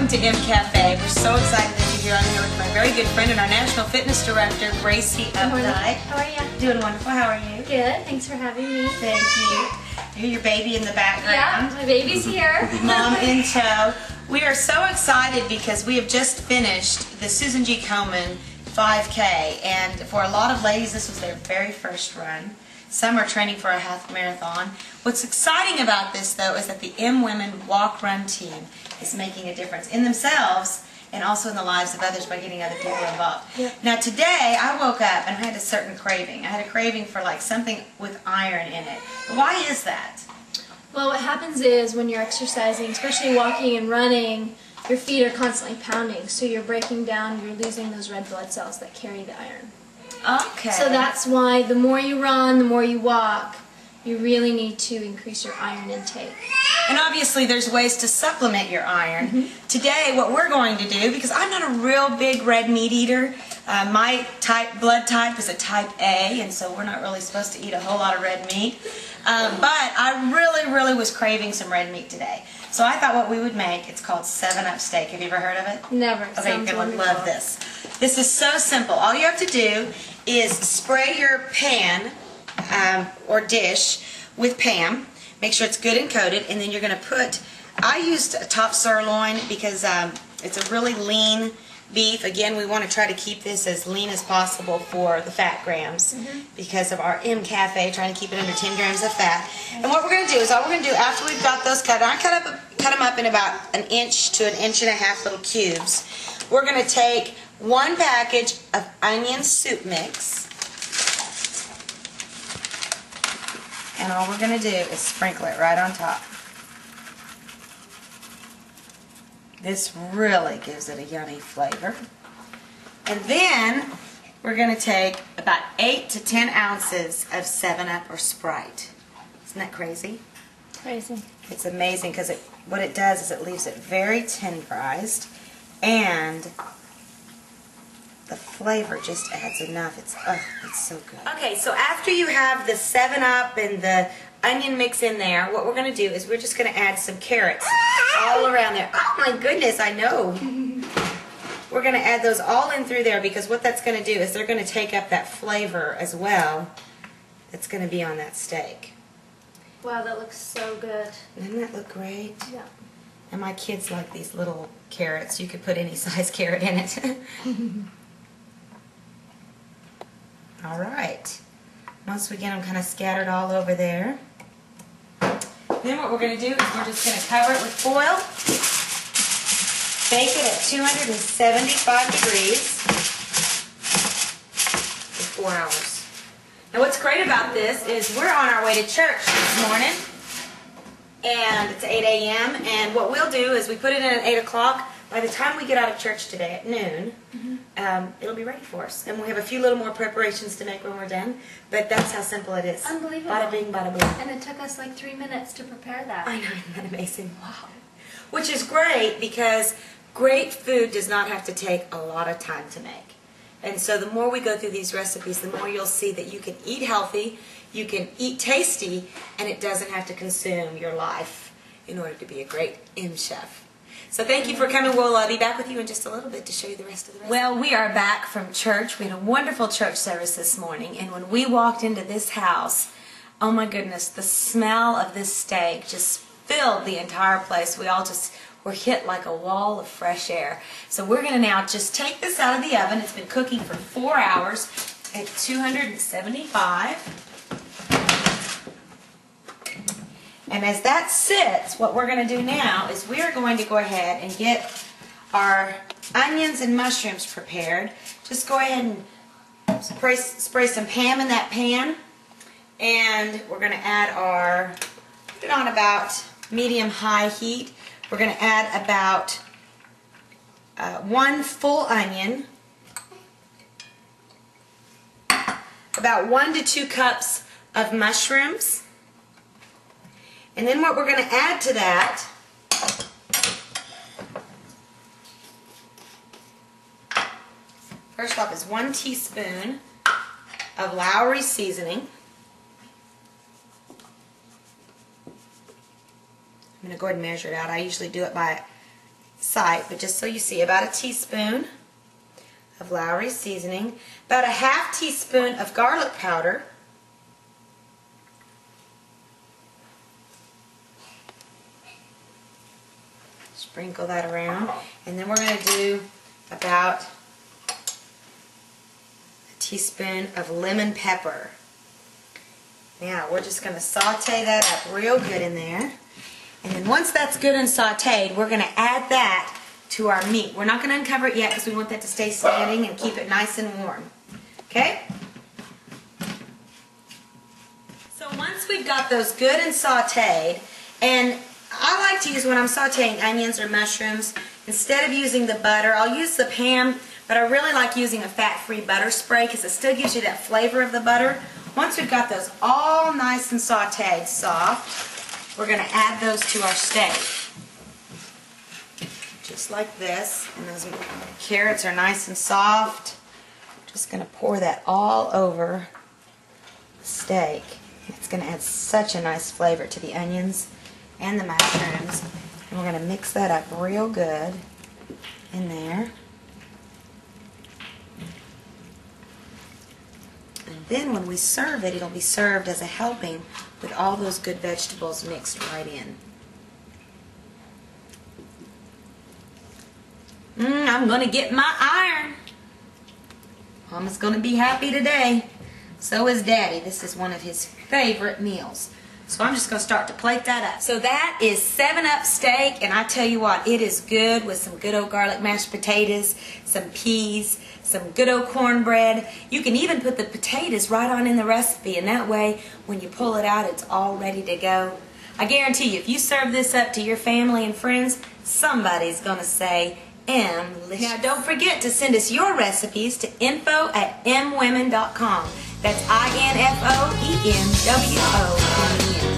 to EMcafe. We're so excited that you're here. I'm here with my very good friend and our National Fitness Director, Gracie Updyke. How are you? Doing wonderful. How are you? Good. Thanks for having me. Thank you. I hear your baby in the background. Yeah, my baby's here. Mom in tow. We are so excited because we have just finished the Susan G. Komen 5K, and for a lot of ladies, this was their very first run. Some are training for a half marathon. What's exciting about this, though, is that the EMwomen walk-run team is making a difference in themselves and also in the lives of others by getting other people involved. Yep. Now, today, I woke up and I had a certain craving. I had a craving for like something with iron in it. Why is that? Well, what happens is when you're exercising, especially walking and running, your feet are constantly pounding, so you're breaking down, you're losing those red blood cells that carry the iron. Okay. So that's why the more you run, the more you walk, you really need to increase your iron intake. And obviously there's ways to supplement your iron. Today what we're going to do, because I'm not a real big red meat eater, my blood type is a type A, and so we're not really supposed to eat a whole lot of red meat. But I really was craving some red meat today. So I thought what we would make, it's called 7-Up steak. Have you ever heard of it? Never. Okay, you're going to love this. This is so simple. All you have to do is spray your pan or dish with Pam. Make sure it's good and coated, and then you're going to put, I used a top sirloin because it's a really lean beef. Again, we want to try to keep this as lean as possible for the fat grams because of our EMcafe, trying to keep it under 10 grams of fat. And what we're going to do is, all we're going to do after we've got those cut, I cut them up in about 1 inch to 1.5 inch little cubes. We're going to take 1 package of onion soup mix, and all we're going to do is sprinkle it right on top. This really gives it a yummy flavor. And then we're going to take about 8 to 10 ounces of 7-Up or Sprite. Isn't that crazy? Crazy. It's amazing because what it does is it leaves it very tenderized, and the flavor just adds enough. It's so good. Okay, so after you have the 7-Up and the onion mix in there, what we're going to do is we're just going to add some carrots all around there. Oh my goodness, I know. We're going to add those all in through there because what that's going to do is they're going to take up that flavor as well that's going to be on that steak. Wow, that looks so good. Doesn't that look great? Yeah. And my kids like these little carrots. You could put any size carrot in it. All right. Once we get them kind of scattered all over there, then what we're going to do is we're just going to cover it with foil, bake it at 275 degrees for 4 hours. Now what's great about this is we're on our way to church this morning, and it's 8 a.m. and what we'll do is we put it in at 8 o'clock. By the time we get out of church today at noon, it'll be ready for us. And we have a few little more preparations to make when we're done, but that's how simple it is. Unbelievable. Bada bing, bada boom. And it took us like 3 minutes to prepare that. I know, isn't that amazing? Wow. Which is great because great food does not have to take a lot of time to make. And so the more we go through these recipes, the more you'll see that you can eat healthy, you can eat tasty, and it doesn't have to consume your life in order to be a great chef. So thank you for coming. We'll be back with you in just a little bit to show you the rest of the recipe. Well, we are back from church. We had a wonderful church service this morning, and when we walked into this house, oh my goodness, the smell of this steak just filled the entire place. We all just were hit like a wall of fresh air. So we're going to now just take this out of the oven. It's been cooking for 4 hours at 275. And as that sits, what we're going to do now is we're going to go ahead and get our onions and mushrooms prepared. Just go ahead and spray some Pam in that pan. And we're going to add our, put it on about medium-high heat. We're going to add about 1 full onion, about 1 to 2 cups of mushrooms. And then what we're going to add to that first off is 1 teaspoon of Lowry seasoning. I'm going to go ahead and measure it out. I usually do it by sight, but just so you see, about a teaspoon of Lowry seasoning, about a half teaspoon of garlic powder, sprinkle that around, and then we're going to do about a teaspoon of lemon pepper. Now we're just going to saute that up real good in there, and then once that's good and sauteed, we're going to add that to our meat. We're not going to uncover it yet because we want that to stay standing and keep it nice and warm. Okay? So once we've got those good and sauteed, and I like to use, when I'm sauteing onions or mushrooms, instead of using the butter, I'll use the pan, but I really like using a fat-free butter spray because it still gives you that flavor of the butter. Once we've got those all nice and sauteed soft, we're going to add those to our steak. Just like this, and those carrots are nice and soft. Just going to pour that all over the steak. It's going to add such a nice flavor to the onions and the mushrooms. And we're going to mix that up real good in there. And then when we serve it, it'll be served as a helping with all those good vegetables mixed right in. I'm going to get my iron. Mama's going to be happy today. So is Daddy. This is one of his favorite meals. So I'm just going to start to plate that up. So that is 7-Up steak, and I tell you what, it is good with some good old garlic mashed potatoes, some peas, some good old cornbread. You can even put the potatoes right on in the recipe, and that way when you pull it out, it's all ready to go. I guarantee you, if you serve this up to your family and friends, somebody's going to say, EMlicious. Now don't forget to send us your recipes to info@emwomen.com. That's INFOEMWOMEN.